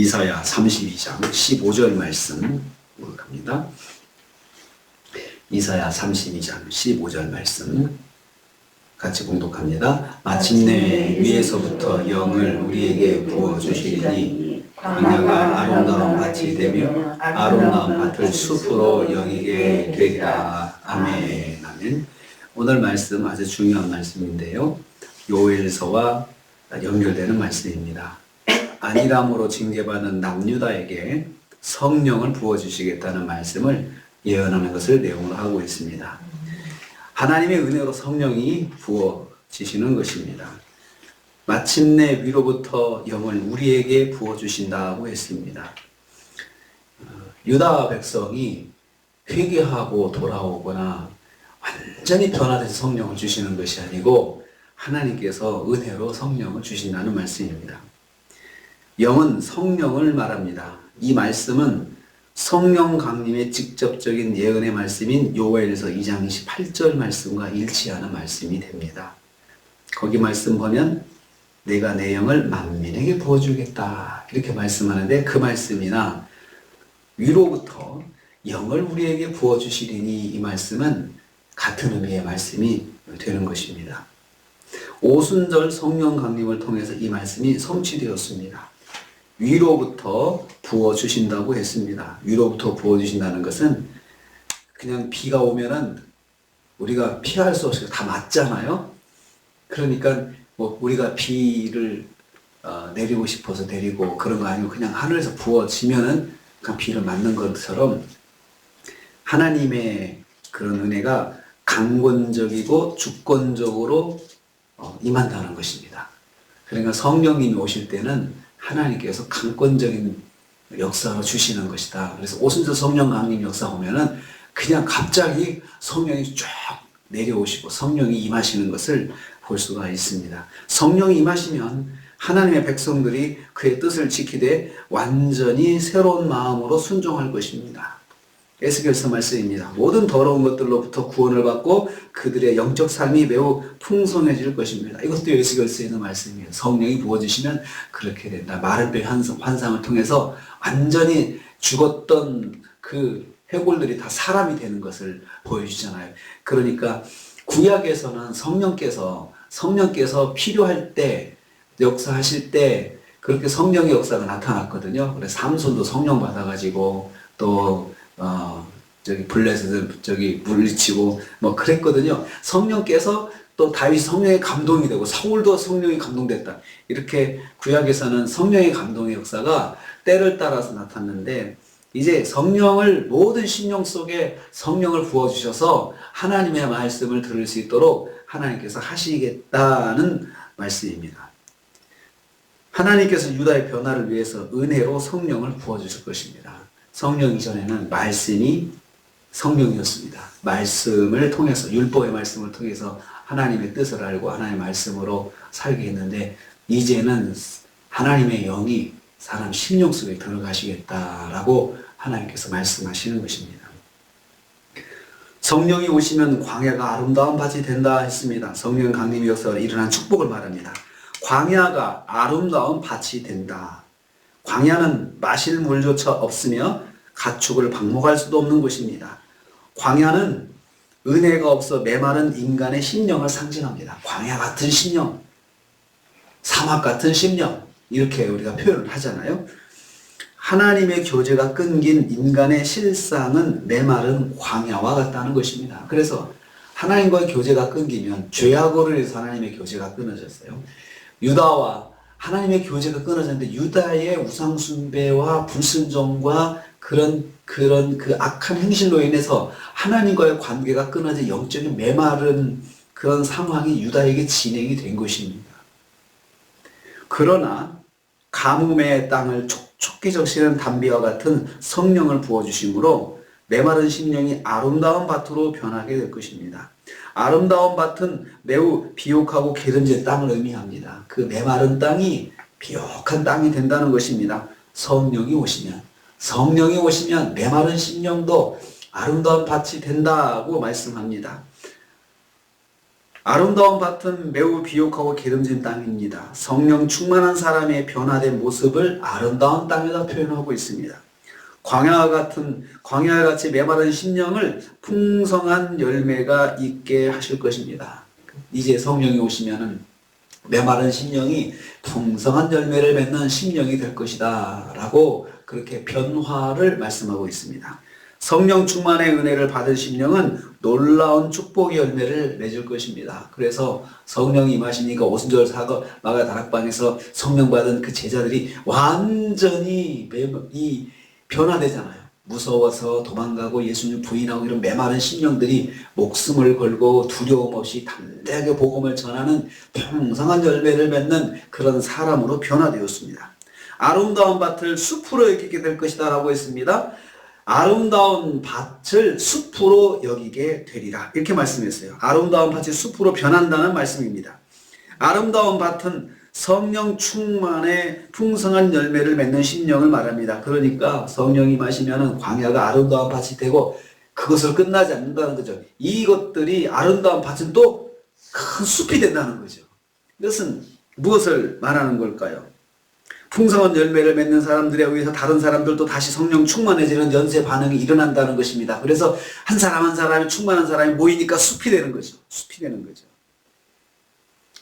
이사야 32장 15절 말씀 갑니다. 이사야 32장 15절 말씀 같이 봉독합니다. 마침내 위에서부터 영을 우리에게 부어주시리니 광야가 아름다운 밭이 되며 아름다운 밭을 숲으로 여기게 되리라. 아멘. 아멘. 오늘 말씀 아주 중요한 말씀인데요. 요엘서와 연결되는 말씀입니다. 안일함으로 징계받은 남유다에게 성령을 부어주시겠다는 말씀을 예언하는 것을 내용으로 하고 있습니다. 하나님의 은혜로 성령이 부어지시는 것입니다. 마침내 위로부터 영을 우리에게 부어주신다고 했습니다. 유다 백성이 회개하고 돌아오거나 완전히 변화돼서 성령을 주시는 것이 아니고 하나님께서 은혜로 성령을 주신다는 말씀입니다. 영은 성령을 말합니다. 이 말씀은 성령 강림의 직접적인 예언의 말씀인 요엘서 2장 28절 말씀과 일치하는 말씀이 됩니다. 거기 말씀 보면 내가 내 영을 만민에게 부어주겠다 이렇게 말씀하는데 그 말씀이나 위로부터 영을 우리에게 부어주시리니 이 말씀은 같은 의미의 말씀이 되는 것입니다. 오순절 성령 강림을 통해서 이 말씀이 성취되었습니다. 위로부터 부어주신다고 했습니다. 위로부터 부어주신다는 것은 그냥 비가 오면은 우리가 피할 수 없이 다 맞잖아요. 그러니까 뭐 우리가 비를 내리고 싶어서 내리고 그런 거 아니고 그냥 하늘에서 부어지면은 그냥 비를 맞는 것처럼 하나님의 그런 은혜가 강권적이고 주권적으로 임한다는 것입니다. 그러니까 성령님이 오실 때는 하나님께서 강권적인 역사로 주시는 것이다. 그래서 오순절 성령 강림 역사 보면은 그냥 갑자기 성령이 쫙 내려오시고 성령이 임하시는 것을 볼 수가 있습니다. 성령이 임하시면 하나님의 백성들이 그의 뜻을 지키되 완전히 새로운 마음으로 순종할 것입니다. 에스겔서 말씀입니다. 모든 더러운 것들로부터 구원을 받고 그들의 영적 삶이 매우 풍성해질 것입니다. 이것도 에스겔서에 있는 말씀이에요. 성령이 부어주시면 그렇게 된다. 마른뼈 환상을 통해서 완전히 죽었던 그 해골들이 다 사람이 되는 것을 보여주잖아요. 그러니까 구약에서는 성령께서 필요할 때 역사하실 때 그렇게 성령의 역사가 나타났거든요. 그래서 삼손도 성령 받아가지고 또 블레셋을 물리치고 뭐 그랬거든요. 성령께서 또 다윗 성령의 감동이 되고 사울도 성령이 감동됐다. 이렇게 구약에서는 성령의 감동의 역사가 때를 따라서 나타났는데 이제 성령을 모든 심령 속에 성령을 부어주셔서 하나님의 말씀을 들을 수 있도록 하나님께서 하시겠다는 말씀입니다. 하나님께서 유다의 변화를 위해서 은혜로 성령을 부어주실 것입니다. 성령 이전에는 말씀이 성령이었습니다. 말씀을 통해서 율법의 말씀을 통해서 하나님의 뜻을 알고 하나님의 말씀으로 살게 했는데 이제는 하나님의 영이 사람 심령 속에 들어가시겠다라고 하나님께서 말씀하시는 것입니다. 성령이 오시면 광야가 아름다운 밭이 된다 했습니다. 성령 강림의 역사가 일어난 축복을 말합니다. 광야가 아름다운 밭이 된다. 광야는 마실 물조차 없으며 가축을 방목할 수도 없는 곳입니다. 광야는 은혜가 없어 메마른 인간의 심령을 상징합니다. 광야 같은 심령, 사막 같은 심령 이렇게 우리가 표현을 하잖아요. 하나님의 교제가 끊긴 인간의 실상은 메마른 광야와 같다는 것입니다. 그래서 하나님과의 교제가 끊기면 죄악으로 인해서 하나님의 교제가 끊어졌어요. 유다와 하나님의 교제가 끊어졌는데 유다의 우상 숭배와 불순종과 그런 그 악한 행실로 인해서 하나님과의 관계가 끊어져 영적인 메마른 그런 상황이 유다에게 진행이 된 것입니다. 그러나 가뭄의 땅을 촉촉히 적시는 담비와 같은 성령을 부어주심으로 메마른 심령이 아름다운 밭으로 변하게 될 것입니다. 아름다운 밭은 매우 비옥하고 기름진 땅을 의미합니다. 그 메마른 땅이 비옥한 땅이 된다는 것입니다. 성령이 오시면 메마른 심령도 아름다운 밭이 된다고 말씀합니다. 아름다운 밭은 매우 비옥하고 기름진 땅입니다. 성령 충만한 사람의 변화된 모습을 아름다운 땅에다 표현하고 있습니다. 광야와 같이 메마른 심령을 풍성한 열매가 있게 하실 것입니다. 이제 성령이 오시면은 메마른 심령이 풍성한 열매를 맺는 심령이 될 것이다 라고 그렇게 변화를 말씀하고 있습니다. 성령 충만의 은혜를 받은 심령은 놀라운 축복의 열매를 맺을 것입니다. 그래서 성령이 임하시니까 오순절 사거 마가 다락방에서 성령 받은 그 제자들이 완전히 변화되잖아요. 무서워서 도망가고 예수님 부인하고 이런 메마른 심령들이 목숨을 걸고 두려움 없이 담대하게 복음을 전하는 풍성한 열매를 맺는 그런 사람으로 변화되었습니다. 아름다운 밭을 숲으로 여기게 될 것이다 라고 했습니다. 아름다운 밭을 숲으로 여기게 되리라 이렇게 말씀했어요. 아름다운 밭이 숲으로 변한다는 말씀입니다. 아름다운 밭은 성령 충만의 풍성한 열매를 맺는 심령을 말합니다. 그러니까 성령이 마시면은 광야가 아름다운 밭이 되고 그것을 끝나지 않는다는 거죠. 이것들이 아름다운 밭은 또 큰 숲이 된다는 거죠. 이것은 무엇을 말하는 걸까요? 풍성한 열매를 맺는 사람들에 의해서 다른 사람들도 다시 성령 충만해지는 연쇄 반응이 일어난다는 것입니다. 그래서 한 사람 한 사람이 충만한 사람이 모이니까 숲이 되는 거죠. 숲이 되는 거죠.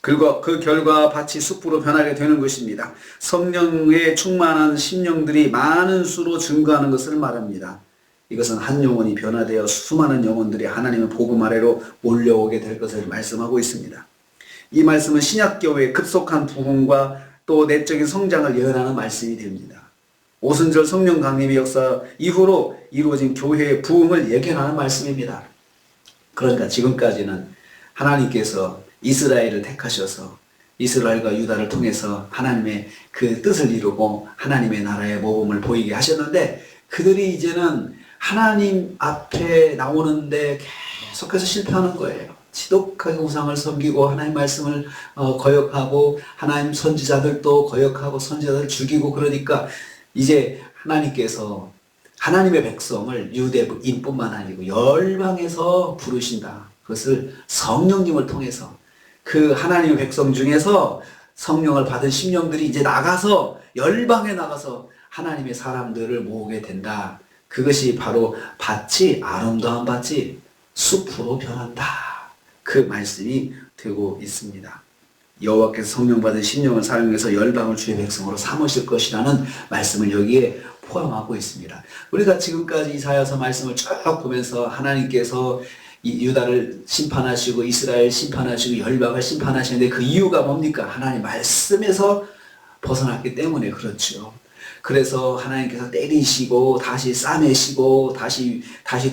그 결과 밭이 숲으로 변하게 되는 것입니다. 성령의 충만한 심령들이 많은 수로 증거하는 것을 말합니다. 이것은 한 영혼이 변화되어 수많은 영혼들이 하나님의 복음 아래로 몰려오게 될 것을 말씀하고 있습니다. 이 말씀은 신약교회의 급속한 부흥과 또 내적인 성장을 예언하는 말씀이 됩니다. 오순절 성령 강림의 역사 이후로 이루어진 교회의 부흥을 예견하는 말씀입니다. 그러니까 지금까지는 하나님께서 이스라엘을 택하셔서 이스라엘과 유다를 통해서 하나님의 그 뜻을 이루고 하나님의 나라의 모범을 보이게 하셨는데 그들이 이제는 하나님 앞에 나오는데 계속해서 실패하는 거예요. 지독하게 우상을 섬기고 하나님 말씀을 거역하고 하나님 선지자들도 거역하고 선지자들을 죽이고 그러니까 이제 하나님께서 하나님의 백성을 유대인뿐만 아니고 열방에서 부르신다. 그것을 성령님을 통해서 그 하나님의 백성 중에서 성령을 받은 심령들이 이제 나가서 열방에 나가서 하나님의 사람들을 모으게 된다. 그것이 바로 밭이 아름다운 밭이 숲으로 변한다. 그 말씀이 되고 있습니다. 여호와께서 성령 받은 심령을 사용해서 열방을 주의 백성으로 삼으실 것이라는 말씀을 여기에 포함하고 있습니다. 우리가 지금까지 이사야서 말씀을 쭉 보면서 하나님께서 유다를 심판하시고 이스라엘 심판하시고 열방을 심판하시는데 그 이유가 뭡니까? 하나님 말씀에서 벗어났기 때문에 그렇죠. 그래서 하나님께서 때리시고 다시 싸매시고 다시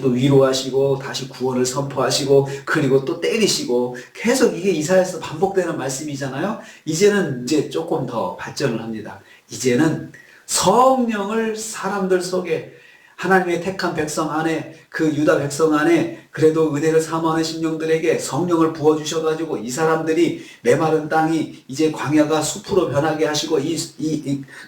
또 위로하시고 다시 구원을 선포하시고 그리고 또 때리시고 계속 이게 이사야에서 반복되는 말씀이잖아요. 이제는 이제 조금 더 발전을 합니다. 이제는 성령을 사람들 속에 하나님의 택한 백성 안에 그 유다 백성 안에 그래도 은혜를 사모하는 심령들에게 성령을 부어주셔가지고 이 사람들이 메마른 땅이 이제 광야가 숲으로 변하게 하시고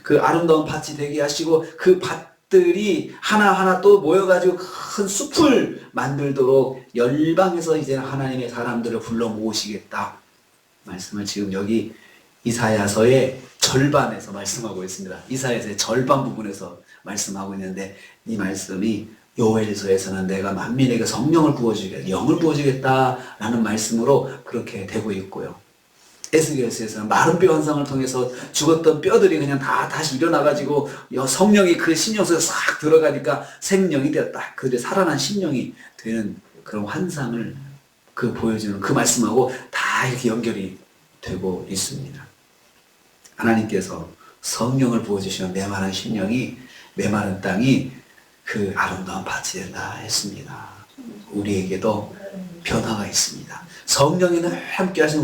그 아름다운 밭이 되게 하시고 그 밭들이 하나하나 또 모여가지고 큰 숲을 만들도록 열방에서 이제 하나님의 사람들을 불러 모으시겠다. 말씀을 지금 여기 이사야서의 절반에서 말씀하고 있습니다. 이사야서의 절반 부분에서 말씀하고 있는데 이 말씀이 요엘서에서는 내가 만민에게 성령을 부어주겠다, 영을 부어주겠다라는 말씀으로 그렇게 되고 있고요. 에스겔서에서는 마른 뼈 현상을 통해서 죽었던 뼈들이 그냥 다 다시 일어나가지고 성령이 그 심령 속에 싹 들어가니까 생명이 되었다. 그들의 살아난 심령이 되는 그런 환상을 보여주는 그 말씀하고 다 이렇게 연결이 되고 있습니다. 하나님께서 성령을 부어주시면 메마른 심령이 메마른 땅이 그 아름다운 밭이 된다 했습니다. 우리에게도 변화가 있습니다. 성령이 함께 하신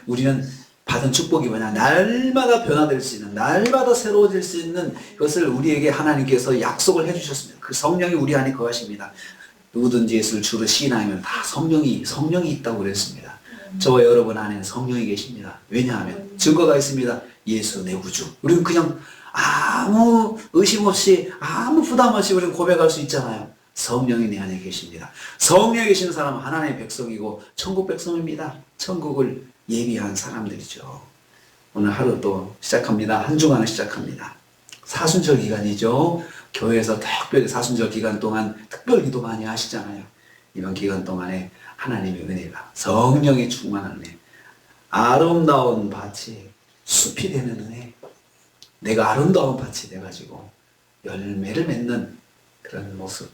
우리는 받은 축복이 뭐냐? 날마다 변화될 수 있는, 날마다 새로워질 수 있는 것을 우리에게 하나님께서 약속을 해주셨습니다. 그 성령이 우리 안에 거하십니다. 누구든지 예수를 주로 시인하면 다 성령이 있다고 그랬습니다. 저와 여러분 안에는 성령이 계십니다. 왜냐하면 증거가 있습니다. 예수 내 구주. 우리는 그냥 아무 의심 없이 아무 부담 없이 우리는 고백할 수 있잖아요. 성령이 내 안에 계십니다. 성령에 계신 사람은 하나님의 백성이고 천국 백성입니다. 천국을 예비한 사람들이죠. 오늘 하루 또 시작합니다. 한 주간을 시작합니다. 사순절 기간이죠. 교회에서 특별히 사순절 기간 동안 특별 기도 많이 하시잖아요. 이번 기간 동안에 하나님의 은혜가, 성령이 충만한 은혜, 아름다운 밭이 숲이 되는 은혜, 내가 아름다운 밭이 돼가지고 열매를 맺는 그런 모습,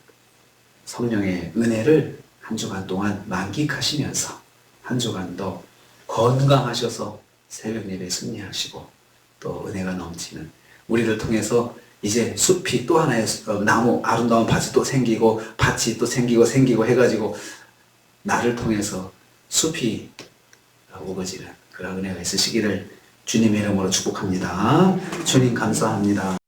성령의 은혜를 한 주간 동안 만끽하시면서 한 주간도 건강하셔서 새벽 예배 승리하시고 또 은혜가 넘치는 우리를 통해서 이제 숲이 또 하나의 나무 아름다운 밭이 또 생기고 밭이 또 생기고 해가지고 나를 통해서 숲이 우거지는 그런 은혜가 있으시기를 주님의 이름으로 축복합니다. 주님 감사합니다.